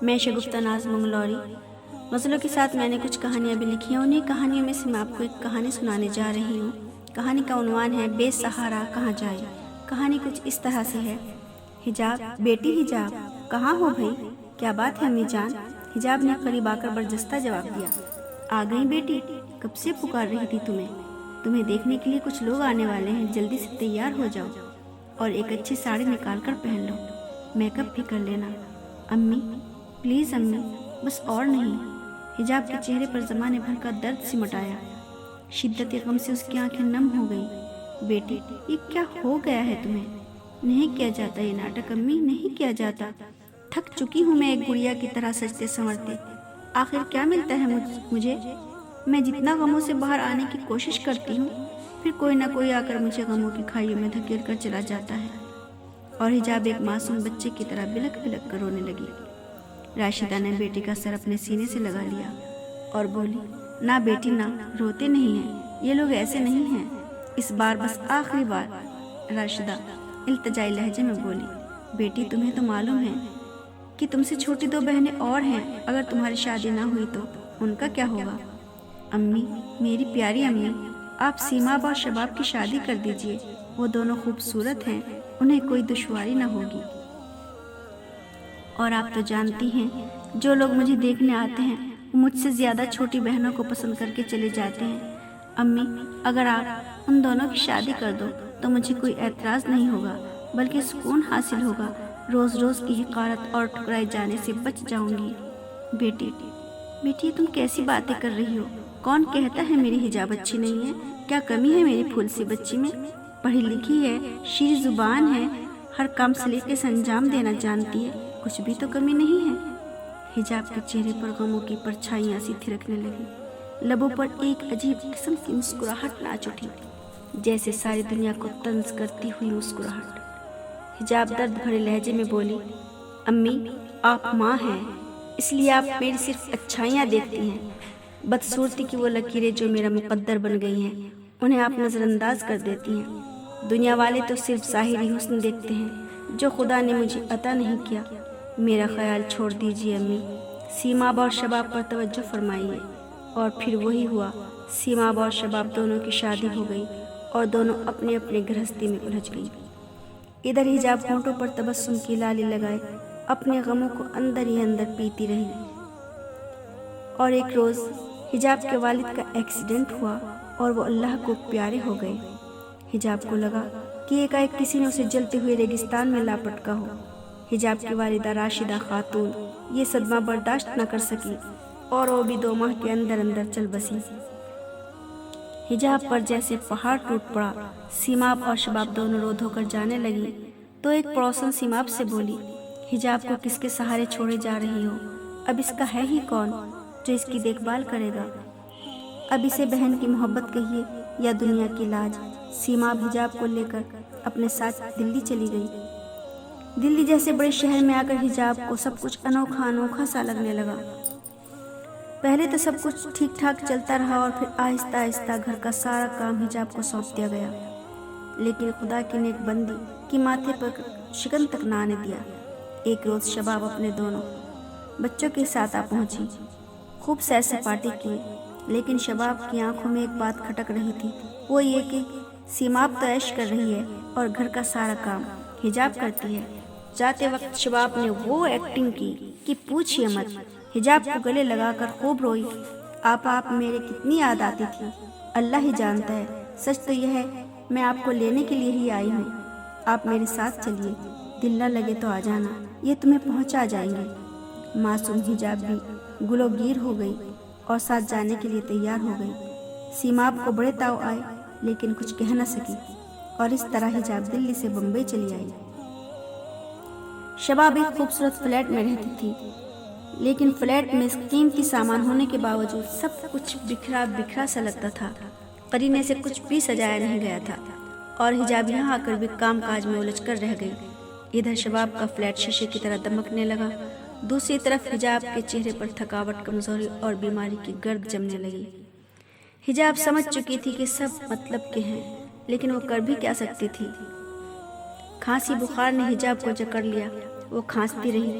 میں شگفتہ ناز منگلوری غزلوں کے ساتھ میں نے کچھ کہانیاں بھی لکھی ہیں۔ انہیں کہانیوں میں سے میں آپ کو ایک کہانی سنانے جا رہی ہوں۔ کہانی کا عنوان ہے بے سہارا کہاں جائے۔ کہانی کچھ اس طرح سے ہے۔ حجاب، بیٹی حجاب کہاں ہو بھائی؟ کیا بات ہے امی جان؟ حجاب نے قریب آ کر برجستہ جواب دیا، آ گئی بیٹی، کب سے پکار رہی تھی تمہیں دیکھنے کے لیے کچھ لوگ آنے والے ہیں، جلدی سے تیار ہو جاؤ اور ایک اچھی ساڑی نکال کر پہن لو، میک اپ بھی کر لینا۔ امی پلیز امی، بس اور نہیں۔ حجاب کے چہرے پر زمانے بھر کا درد سمٹ آیا، شدت غم سے اس کی آنکھیں نم ہو گئی۔ بیٹی یہ کیا ہو گیا ہے تمہیں؟ نہیں کیا جاتا یہ ناٹک امی، نہیں کیا جاتا۔ تھک چکی ہوں میں ایک گڑیا کی طرح سجتے سنورتے۔ آخر کیا ملتا ہے مجھے؟ میں جتنا غموں سے باہر آنے کی کوشش کرتی ہوں، پھر کوئی نہ کوئی آ کر مجھے غموں کی کھائیوں میں دھکیل کر چلا جاتا ہے۔ اور حجاب ایک معصوم بچے کی طرح بلک بلک کر رونے لگی۔ راشدہ نے بیٹی کا سر اپنے سینے سے لگا لیا اور بولی، نہ بیٹی نہ، روتے نہیں ہیں، یہ لوگ ایسے نہیں ہیں، اس بار بس آخری بار۔ راشدہ التجائی لہجے میں بولی، بیٹی تمہیں تو معلوم ہے کہ تم سے چھوٹی 2 بہنیں اور ہیں، اگر تمہاری شادی نہ ہوئی تو ان کا کیا ہوگا؟ امی، میری پیاری امی، آپ سیماب اور شباب کی شادی کر دیجئے، وہ دونوں خوبصورت ہیں، انہیں کوئی دشواری نہ ہوگی۔ اور آپ تو جانتی ہیں جو لوگ مجھے دیکھنے آتے ہیں وہ مجھ سے زیادہ چھوٹی بہنوں کو پسند کر کے چلے جاتے ہیں۔ امی اگر آپ ان دونوں کی شادی کر دو تو مجھے کوئی اعتراض نہیں ہوگا، بلکہ سکون حاصل ہوگا، روز روز کی حقارت اور ٹھکرائے جانے سے بچ جاؤں گی۔ بیٹی تم کیسی باتیں کر رہی ہو؟ کون کہتا ہے میری حجاب اچھی نہیں ہے؟ کیا کمی ہے میری پھول سی بچی میں؟ پڑھی لکھی ہے، شیر زبان ہے، ہر کام سلیقے سے انجام دینا جانتی ہے، کچھ بھی تو کمی نہیں ہے۔ حجاب کے چہرے پر غموں کی پرچھائیاں سی تھرکنے لگی، لبوں پر ایک عجیب قسم کی مسکراہٹ ناچ اٹھی، جیسے ساری دنیا کو طنز کرتی ہوئی مسکراہٹ۔ حجاب درد بھرے لہجے میں بولی، امی آپ ماں ہیں، اس لیے آپ میری صرف اچھائیاں دیکھتی ہیں، بدصورتی کی وہ لکیریں جو میرا مقدر بن گئی ہیں انہیں آپ نظر انداز کر دیتی ہیں۔ دنیا والے تو صرف ظاہری حسن دیکھتے ہیں جو خدا نے مجھے عطا نہیں کیا۔ میرا خیال چھوڑ دیجیے امی، سیماب اور شباب پر توجہ فرمائیے۔ اور پھر وہی ہوا، سیماب اور شباب دونوں کی شادی ہو گئی اور دونوں اپنے اپنے گرہستی میں الجھ گئی۔ ادھر حجاب ہونٹوں پر تبسم کی لالی لگائے اپنے غموں کو اندر ہی اندر پیتی رہی۔ اور ایک روز حجاب کے والد کا ایکسیڈنٹ ہوا اور وہ اللہ کو پیارے ہو گئے۔ حجاب کو لگا کہ ایک کسی نے اسے جلتے ہوئے ریگستان میں لاپٹکا ہو۔ حجاب کی والدہ راشدہ خاتون یہ صدمہ برداشت نہ کر سکی اور وہ بھی 2 ماہ کے اندر اندر چل بسی۔ حجاب پر جیسے پہاڑ ٹوٹ پڑا۔ سیماب اور شباب دونوں رو دھو کر جانے لگی تو ایک پڑوسن سیماب سے بولی، حجاب کو کس کے سہارے چھوڑے جا رہی ہو؟ اب اس کا ہے ہی کون جو اس کی دیکھ بھال کرے گا؟ اب اسے بہن کی محبت کہیے یا دنیا کی لاج۔ سیماب حجاب کو لے کر اپنے ساتھ دلی چلی گئی۔ دلی جیسے بڑے شہر میں آ کر حجاب کو سب کچھ انوکھا سا لگنے لگا۔ پہلے تو سب کچھ ٹھیک ٹھاک چلتا رہا اور پھر آہستہ آہستہ گھر کا سارا کام حجاب کو سونپ دیا گیا، لیکن خدا کی نیک بندی کی ماتھے پر شکن تک نہ آنے دیا۔ ایک روز شباب اپنے دونوں بچوں کے ساتھ آ پہنچی، خوب سیر سپاٹی کی، لیکن شباب کی آنکھوں میں ایک بات کھٹک رہی تھی، وہ یہ کہ سیماب تو عیش کر رہی ہے اور گھر کا سارا کام حجاب کرتی ہے۔ جاتے وقت شباب نے وہ ایکٹنگ کی کہ پوچھئے مت، حجاب کو گلے لگا کر خوب روئی۔ آپ میرے کتنی یاد آتی تھی، اللہ ہی جانتا ہے، سچ تو یہ ہے میں آپ کو لینے کے لیے ہی آئی ہوں، آپ میرے ساتھ چلیے، دل نہ لگے تو آ جانا، یہ تمہیں پہنچا جائیں گے۔ معصوم حجاب بھی گلو گیر ہو گئی اور ساتھ جانے کے لیے تیار ہو گئی۔ سیماب کو بڑے تاؤ آئے لیکن کچھ کہہ نہ سکی اور اس طرح حجاب دلی سے بمبئی چلی آئی۔ شباب ایک خوبصورت فلیٹ میں رہتی تھی، لیکن فلیٹ میں قیمتی سامان ہونے کے باوجود سب کچھ بکھرا سا لگتا تھا، قرینے سے کچھ بھی سجایا نہیں گیا تھا اور حجاب یہاں آ کر بھی کام کاج میں الجھ کر رہ گئی۔ ادھر شباب کا فلیٹ شیشے کی طرح دمکنے لگا، دوسری طرف حجاب کے چہرے پر تھکاوٹ، کمزوری اور بیماری کی گرد جمنے لگی۔ حجاب سمجھ چکی تھی کہ سب مطلب کے ہیں، لیکن وہ کر بھی کیا سکتی تھی۔ کھانسی بخار نے حجاب کو جکڑ لیا، وہ کھانستی رہی،